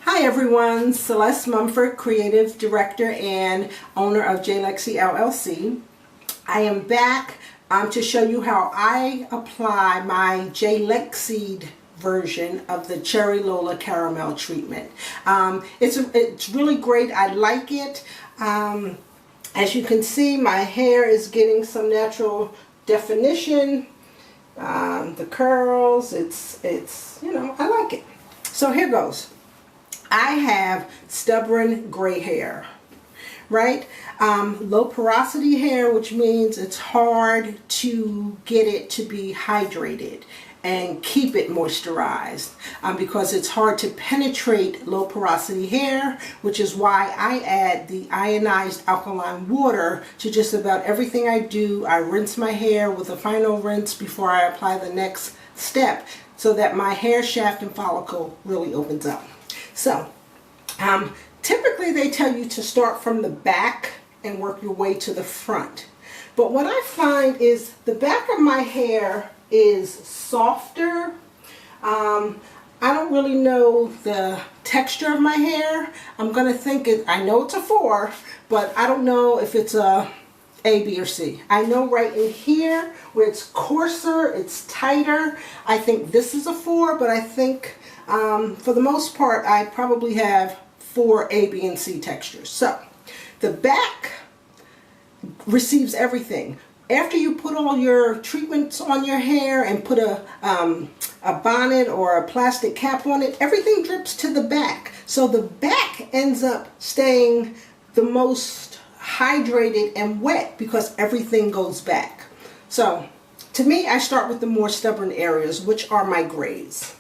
Hi everyone, Celeste Mumford, Creative Director and owner of Lexi'd LLC. I am back to show you how I apply my Lexi'd version of the Cherry Lola caramel treatment. It's really great. I like it. As you can see, my hair is getting some natural definition. The curls, it's you know, I like it. So here goes. I have stubborn gray hair, right? Low porosity hair, which means it's hard to get it to be hydrated and keep it moisturized because it's hard to penetrate low porosity hair, which is why I add the ionized alkaline water to just about everything I do. I rinse my hair with a final rinse before I apply the next step so that my hair shaft and follicle really opens up. So, typically they tell you to start from the back and work your way to the front. But what I find is the back of my hair is softer. I don't really know the texture of my hair. I'm going to think I know it's a 4, but I don't know if it's a B, or C. I know right in here where it's coarser, it's tighter. I think this is a 4, but I think for the most part, I probably have 4 A, B, and C textures. So the back receives everything. After you put all your treatments on your hair and put a bonnet or a plastic cap on it, everything drips to the back. So the back ends up staying the most hydrated and wet because everything goes back. So to me, I start with the more stubborn areas, which are my grays.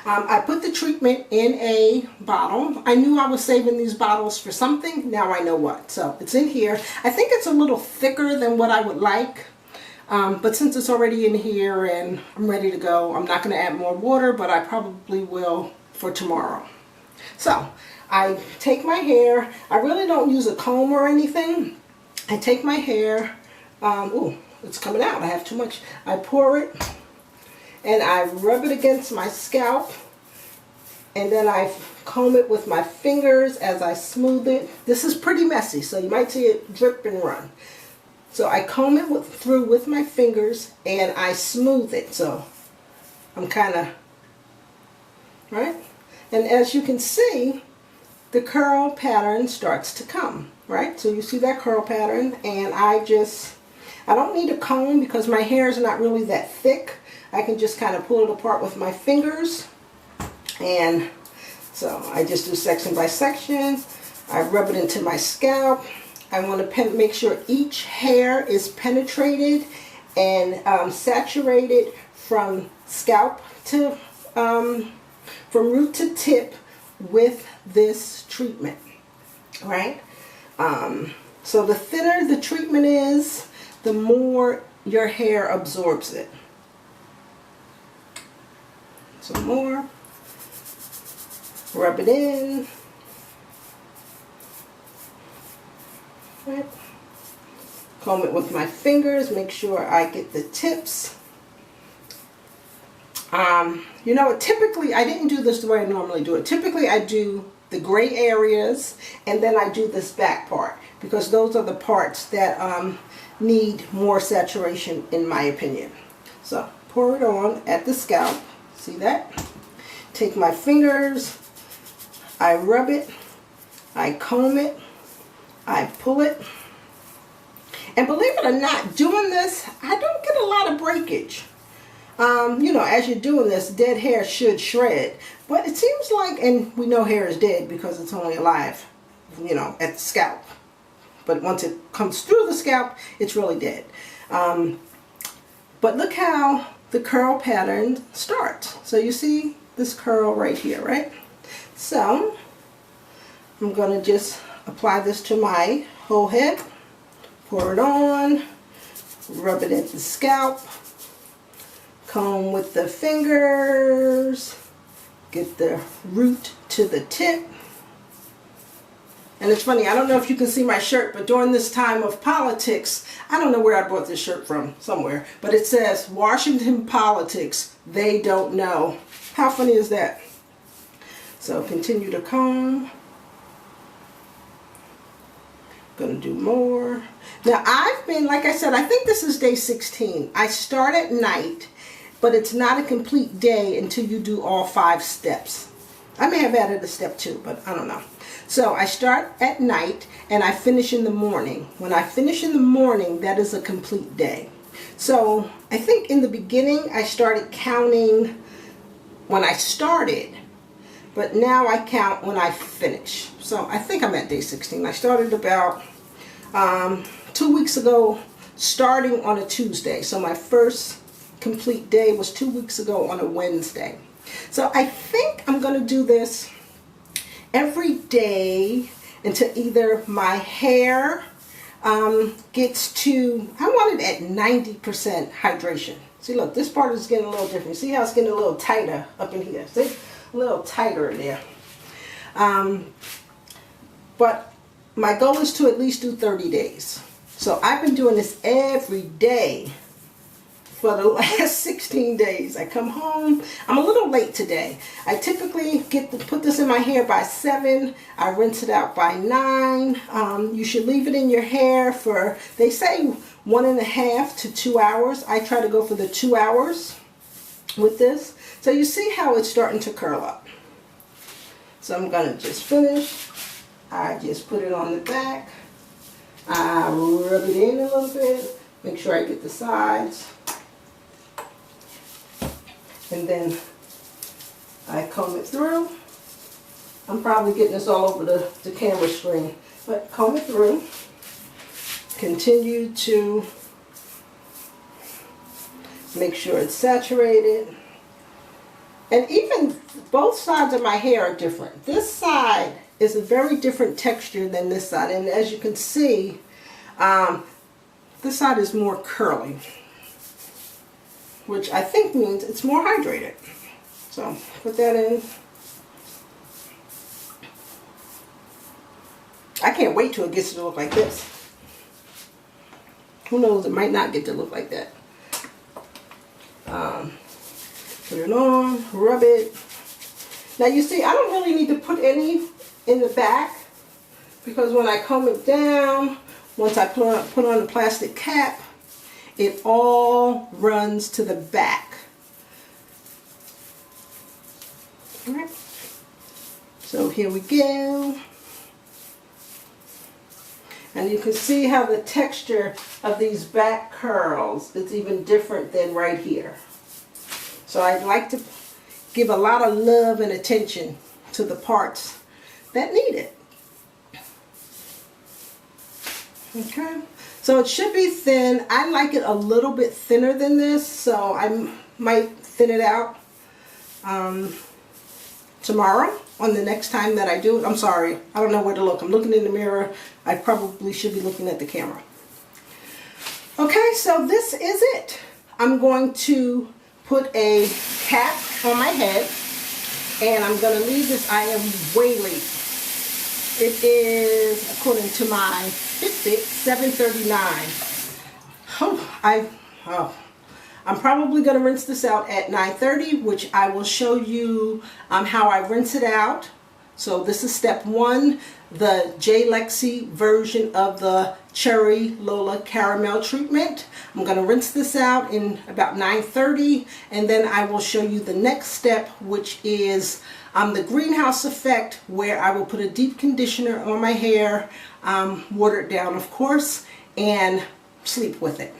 I put the treatment in a bottle. I knew I was saving these bottles for something. Now I know what. So it's in here. I think it's a little thicker than what I would like. But since it's already in here and I'm ready to go, I'm not going to add more water, but I probably will for tomorrow. So I take my hair. I really don't use a comb or anything. I take my hair. Ooh, it's coming out. I have too much. I pour it. And I rub it against my scalp, and then I comb it with my fingers as I smooth it. This is pretty messy, so you might see it drip and run. So I comb it through with my fingers, and I smooth it. So I'm kind of, right? And as you can see, the curl pattern starts to come, right? So you see that curl pattern, and I don't need a comb because my hair is not really that thick. I can just kind of pull it apart with my fingers. And so I just do section by section. I rub it into my scalp. I want to make sure each hair is penetrated and saturated from scalp to, from root to tip with this treatment, right? So the thinner the treatment is, the more your hair absorbs it. Some more. Rub it in. Right. Comb it with my fingers. Make sure I get the tips. You know, typically, I didn't do this the way I normally do it. Typically, I do the gray areas, and then I do this back part, because those are the parts that need more saturation, in my opinion. So, pour it on at the scalp. See that? Take my fingers, I rub it, I comb it, I pull it. And believe it or not, doing this, I don't get a lot of breakage. You know, as you're doing this, dead hair should shred. But it seems like, and we know hair is dead because it's only alive, you know, at the scalp. But once it comes through the scalp, it's really dead. But look how the curl pattern starts. So you see this curl right here, right? So I'm going to just apply this to my whole head, pour it on, rub it at the scalp, comb with the fingers, get the root to the tip. And it's funny, I don't know if you can see my shirt, but during this time of politics, I don't know where I bought this shirt from, somewhere, but it says, Washington politics, they don't know. How funny is that? So continue to comb. Gonna do more. Now I've been, like I said, I think this is day 16. I start at night, but it's not a complete day until you do all 5 steps. I may have added a step 2, but I don't know. So I start at night and I finish in the morning. When I finish in the morning, that is a complete day. So I think in the beginning I started counting when I started, but now I count when I finish. So I think I'm at day 16. I started about 2 weeks ago, starting on a Tuesday. So my first complete day was 2 weeks ago on a Wednesday. So I think I'm going to do this every day until either my hair gets to, I want it at 90% hydration. See, look, this part is getting a little different. See how it's getting a little tighter up in here? See? A little tighter there. But my goal is to at least do 30 days. So I've been doing this every day for the last 16 days. I come home. I'm a little late today. I typically put this in my hair by 7. I rinse it out by 9. You should leave it in your hair for, they say, 1.5 to 2 hours. I try to go for the 2 hours with this. So you see how it's starting to curl up. So I'm going to just finish. I just put it on the back. I rub it in a little bit. Make sure I get the sides. And then I comb it through. I'm probably getting this all over the camera screen. But comb it through. Continue to make sure it's saturated. And even both sides of my hair are different. This side is a very different texture than this side. And as you can see, this side is more curly, which I think means it's more hydrated. So put that in. I can't wait till it gets to look like this. Who knows, it might not get to look like that. Put it on, rub it. Now you see, I don't really need to put any in the back because when I comb it down, once I put on the plastic cap, it all runs to the back. All right. So here we go. And you can see how the texture of these back curls is even different than right here. So I'd like to give a lot of love and attention to the parts that need it. Okay, so it should be thin. I like it a little bit thinner than this, so I might thin it out tomorrow on the next time that I do it. I'm sorry, I don't know where to look. I'm looking in the mirror. I probably should be looking at the camera. Okay, so this is it. I'm going to put a cap on my head and I'm going to leave this. I am way late. It is, according to my Fitbit, 7:39. I'm probably going to rinse this out at 9:30, which I will show you how I rinse it out. So this is step 1, the Lexi'd version of the Cherry Lola Caramel treatment. I'm going to rinse this out in about 9:30, and then I will show you the next step, which is the greenhouse effect, where I will put a deep conditioner on my hair, water it down of course, and sleep with it.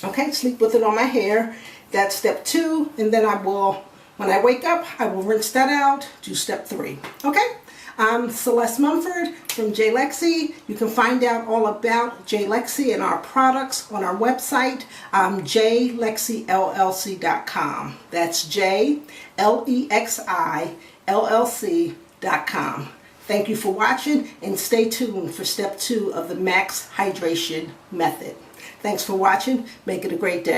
Okay, sleep with it on my hair. That's step 2, and then I will, when I wake up, I will rinse that out, do step 3. Okay, I'm Celeste Mumford from Lexi'd. You can find out all about Lexi'd and our products on our website, jlexillc.com. That's jlexillc.com. Thank you for watching, and stay tuned for step 2 of the Max Hydration Method. Thanks for watching. Make it a great day.